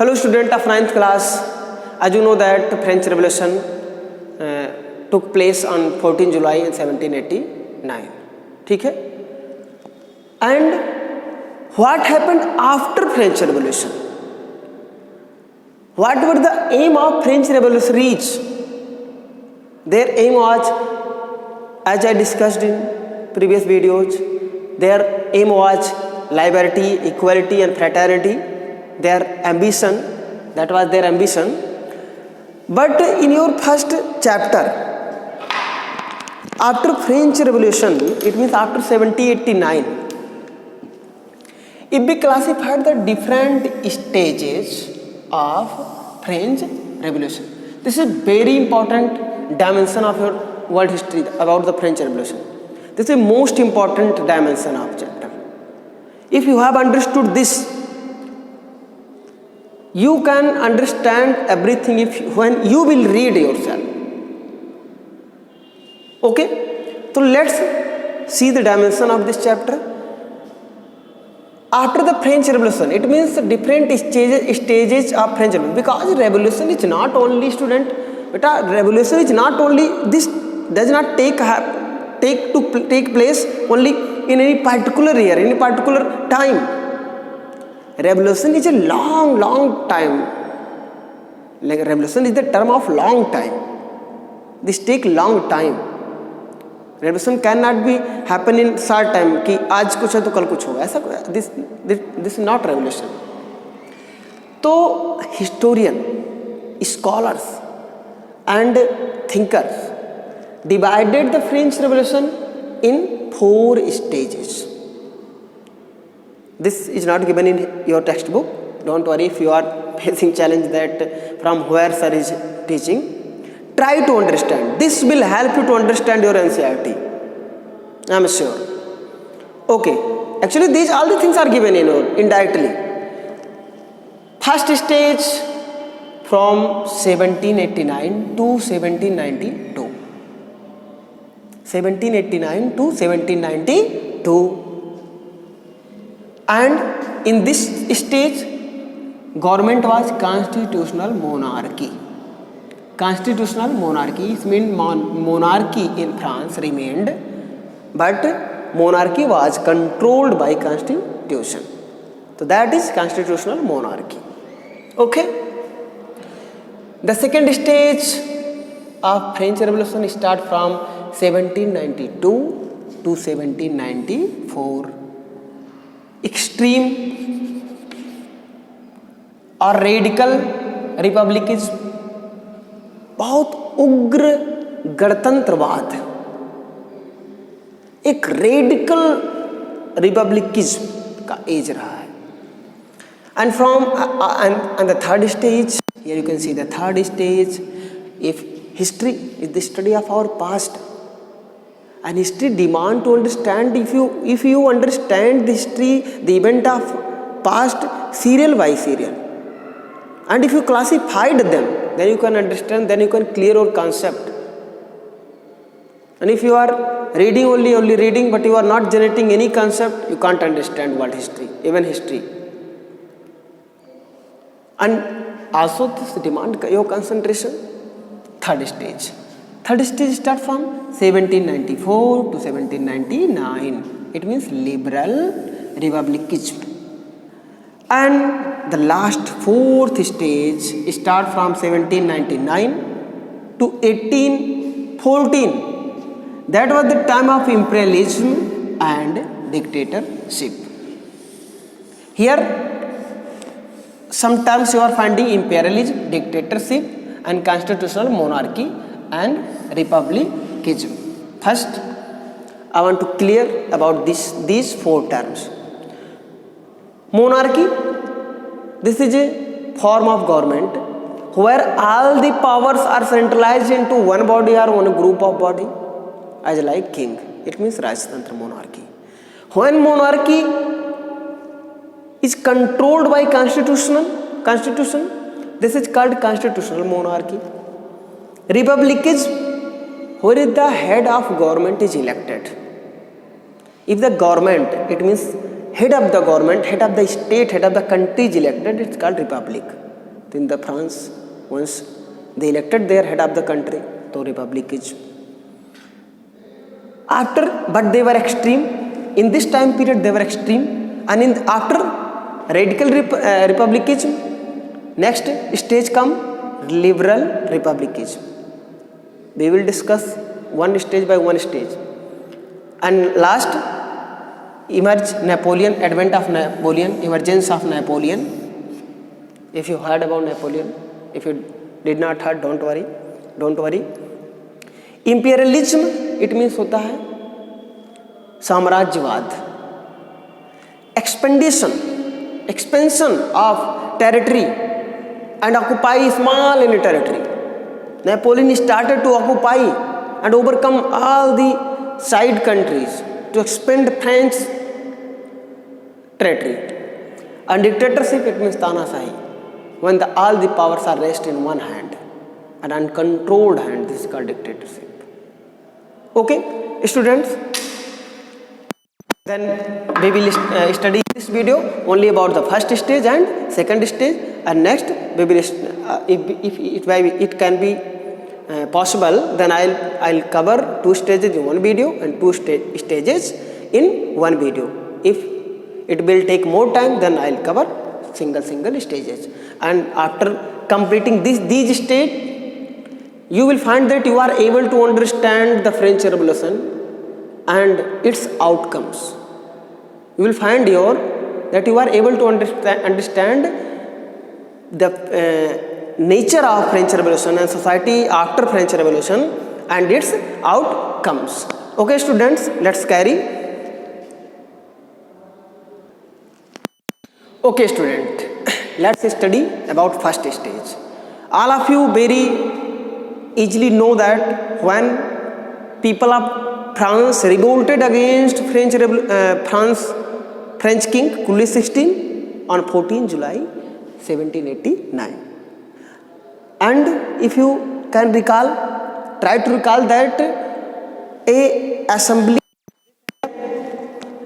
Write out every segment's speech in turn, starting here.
Hello student of 9th class. As you know that French Revolution took place on 14 July in 1789. ठीक है? And what happened after French Revolution? What were the aim of French revolutionaries? Their aim was, as I discussed in previous videos, their aim was liberty, equality and fraternity. Their ambition, that was their ambition. But in your first chapter, after French Revolution, it means after 1789, if we classified the different stages of French Revolution, this is very important dimension of your world history about the French Revolution. This is the most important dimension of chapter. If you have understood this, you can understand everything when you will read yourself. Okay, so let's see the dimension of this chapter. After the French Revolution, it means different stages of French Revolution, because revolution is not only student, but revolution is not only this, does not take place only in any particular year, any particular time. Revolution is a long time. Like revolution is the term of long time. This take long time. Revolution cannot be happen in short time कि आज कुछ है तो कल कुछ होगा, ऐसा this is not revolution. तो historian, scholars and thinkers divided the French Revolution in 4 stages. This is not given in your textbook. Don't worry if you are facing challenge that from where sir is teaching. Try to understand. This will help you to understand your NCERT. I am sure. Okay. Actually, these all the things are given in indirectly. First stage from 1789 to 1792. 1789 to 1792. And in this stage, government was constitutional monarchy. Constitutional monarchy means monarchy in France remained, but monarchy was controlled by constitution. So that is constitutional monarchy. Okay. The second stage of French Revolution start from 1792 to 1794. Extreme और radical रिपब्लिकिज्म, बहुत उग्र गणतंत्रवाद, एक radical रिपब्लिकिज्म का age रहा है. And from and the third stage, here you can see the third stage. If history is the study of our past, and history demand to understand, if you understand the history, the event of past serial by serial, and if you classified them, then you can understand, then you can clear your concept. And if you are reading only reading, but you are not generating any concept, you can't understand world history, even history. And also this demand your concentration. Third stage start from 1794 to 1799. It means liberal republicanism. And the last fourth stage start from 1799 to 1814. That was the time of imperialism and dictatorship. Here sometimes you are finding imperialism, dictatorship and constitutional monarchy and republicanism. First, I want to clear about these 4 terms. Monarchy, this is a form of government where all the powers are centralized into one body or one group of body, as like king. It means Rajtantra monarchy. When monarchy is controlled by constitution, this is called constitutional monarchy. Republicanism, where the head of government is elected. If the government, it means head of the government, head of the state, head of the country is elected, it's called republic. in the France, once they elected their head of the country, so republic is. After, but they were extreme. In this time period, they were extreme, and after radical republicanism, next stage come liberal republicanism. We will discuss one stage by one stage, and last emerge Napoleon, advent of Napoleon, emergence of Napoleon. If you heard about Napoleon, if you did not heard, don't worry. Imperialism, it means होता है साम्राज्यवाद. Expansion of territory and occupy small any territory. Napoleon started to occupy and overcome all the side countries to expand French territory. And dictatorship, it means Tanashahi, when all the powers are rest in one hand, an uncontrolled hand. This is called dictatorship. Okay, students, then we will study this video only about the first stage and second stage, and next we will if it can be possible, then I'll cover 2 stages in one video and 2 stages in one video. If it will take more time, then I'll cover single stages, and after completing these stages, you will find that you are able to understand the French Revolution and its outcomes. You will find that you are able to understand the nature of French Revolution and society after French Revolution and its outcomes. Okay, students, let's carry. Okay, student, let's study about first stage. All of you very easily know that when people of France revolted against French king Louis XVI on 14 July 1789. And if you can try to recall that a assembly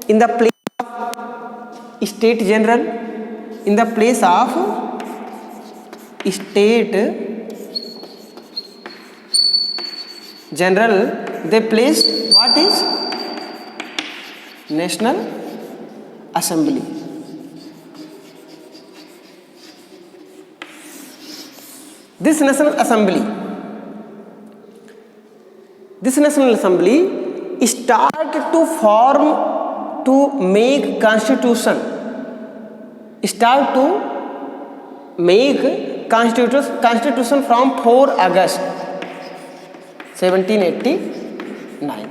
in the place of State General, in the place of State General, they placed what is National Assembly. This National Assembly started to form, to make constitution, constitution from 4 August 1789.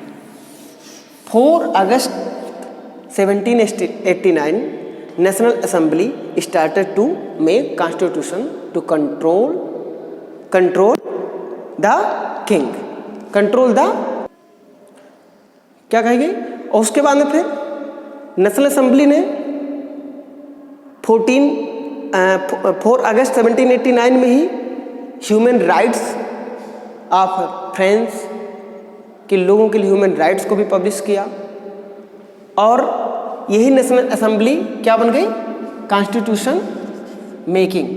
4 August 1789, National Assembly started to make constitution to control the king, control the क्या कहेगी. और उसके बाद में फिर national assembly ने 4 अगस्त 1789 में ही human rights of French के लोगों के लिए ह्यूमन राइट्स को भी पब्लिश किया, और यही नेशनल असेंबली क्या बन गई, constitution making.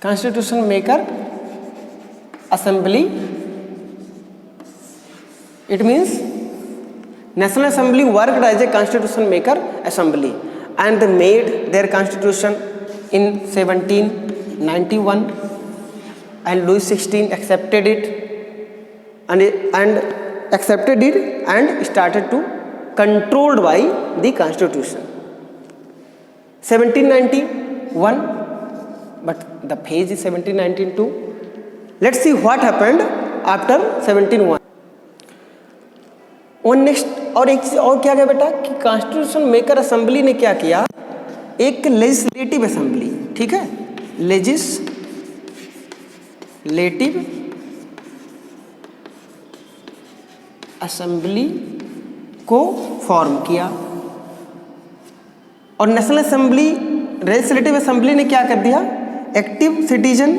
Constitution maker assembly, it means National Assembly worked as a constitution maker assembly, and they made their constitution in 1791, and Louis XVI accepted it and started to controlled by the constitution. 1791, but the page is 1792. Let's see what happened after 1701. और next और एक चीज और क्या गया बेटा कि constitution maker assembly ने क्या किया, एक लेजिस्लेटिव असेंबली, ठीक है, लेजिस्लेटिव असेंबली को फॉर्म किया. और नेशनल असेंबली लेजिस्लेटिव असेंबली ने क्या कर दिया, एक्टिव सिटीजन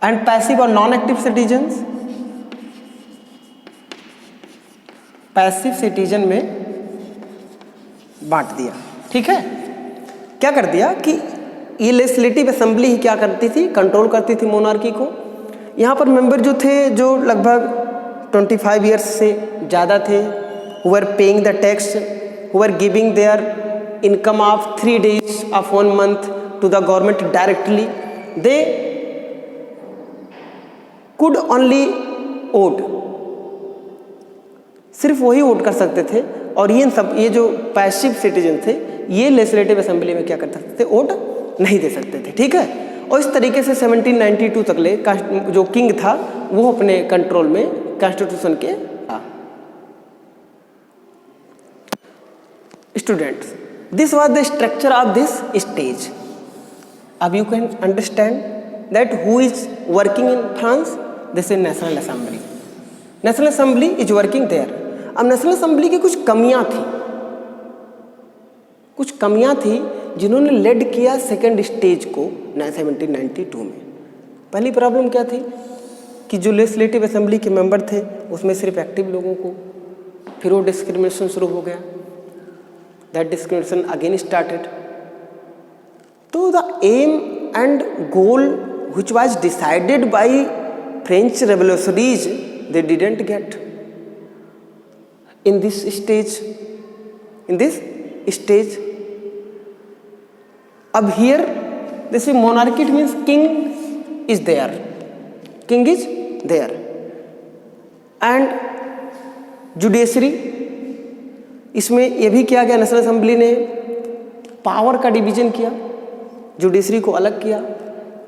एंड पैसिव और non active citizens, passive citizen में बांट दिया। ठीक है, क्या कर दिया कि ये लेजिस्लेटिव असेंबली ही क्या करती थी, कंट्रोल करती थी मोनार्की को। यहाँ पर मेंबर जो थे, जो लगभग 25 ईयर्स से ज़्यादा थे, who were paying the tax, who were giving their income of 3 days of 1 month to the government directly, they could only vote, सिर्फ वही वोट कर सकते थे। और ये जो पैसिव सिटीजन थे, ये लेजिस्लेटिव असेंबली में क्या कर सकते थे, वोट नहीं दे सकते थे। ठीक है, और इस तरीके से 1792 तक ले जो किंग था वो अपने कंट्रोल में कॉन्स्टिट्यूशन के था। Students, this was the structure of this stage. अब you can understand that who is working in France, this is national assembly. National assembly is working there. अब नेशनल असेंबली की कुछ कमियां थी जिन्होंने लेड किया सेकेंड स्टेज को 1792 में। पहली प्रॉब्लम क्या थी कि जो लेजिस्लेटिव असेंबली के मेंबर थे उसमें सिर्फ एक्टिव लोगों को, फिर वो डिस्क्रिमिनेशन शुरू हो गया। That discrimination again started. तो the aim and goal which was decided by French revolutionaries they didn't get in this stage. Ab here this is monarchy, it means king is there and judiciary, इसमें ये भी किया गया, national assembly ने power का division किया, judiciary को अलग किया,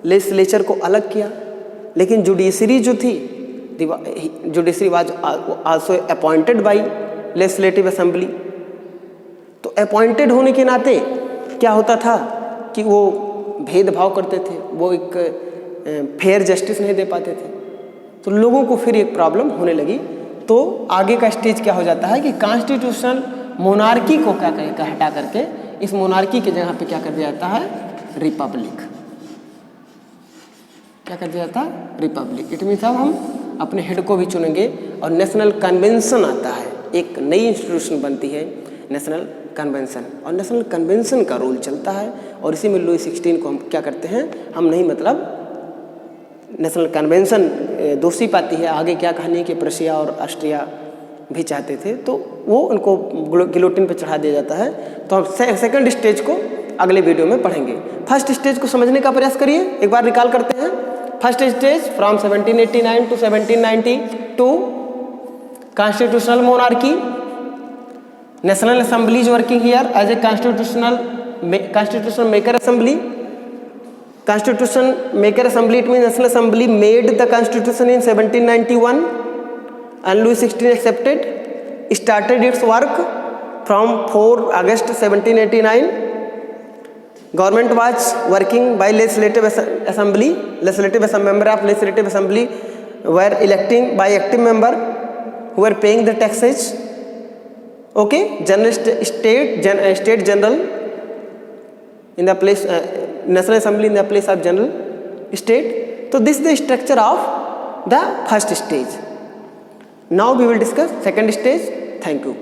लेजिस्लेचर को अलग किया। लेकिन जुडिशरी जो थी, judiciary was also appointed by legislative assembly. तो अपॉइंटेड होने के नाते क्या होता था कि वो भेदभाव करते थे, वो एक फेयर जस्टिस नहीं दे पाते थे। तो लोगों को फिर एक प्रॉब्लम होने लगी। तो आगे का स्टेज क्या हो जाता है कि कॉन्स्टिट्यूशनल मोनार्की को क्या हटा करके इस मोनार्की के जगह पे क्या कर दिया जाता है, रिपब्लिक। क्या कर दिया जाता है, रिपब्लिक। इट मीन्स अब हम अपने हेड को भी चुनेंगे और नेशनल कन्वेंशन आता है, एक नई इंस्टीट्यूशन बनती है नेशनल कन्वेंशन, और नेशनल कन्वेंशन का रोल चलता है। और इसी में लुई 16 को हम क्या करते हैं, हम नहीं मतलब नेशनल कन्वेंशन दोषी पाती है। आगे क्या कहानी है कि प्रशिया और ऑस्ट्रिया भी चाहते थे, तो वो उनको गिलोटिन पे चढ़ा दिया जाता है। तो हम सेकंड स्टेज को अगले वीडियो में पढ़ेंगे। फर्स्ट स्टेज को समझने का प्रयास करिए, एक बार रिकॉल करते हैं। First stage from 1789 to 1792, constitutional monarchy, national assembly is working here as a constitutional maker assembly. Constitution maker assembly, it means national assembly made the constitution in 1791 and Louis XVI accepted, started its work from 4 August 1789. Government was working by legislative assembly. Member of legislative assembly were electing by active member who were paying the taxes. Okay, state general in the place, national assembly in the place of general state. So this is the structure of the first stage. Now we will discuss second stage. Thank you.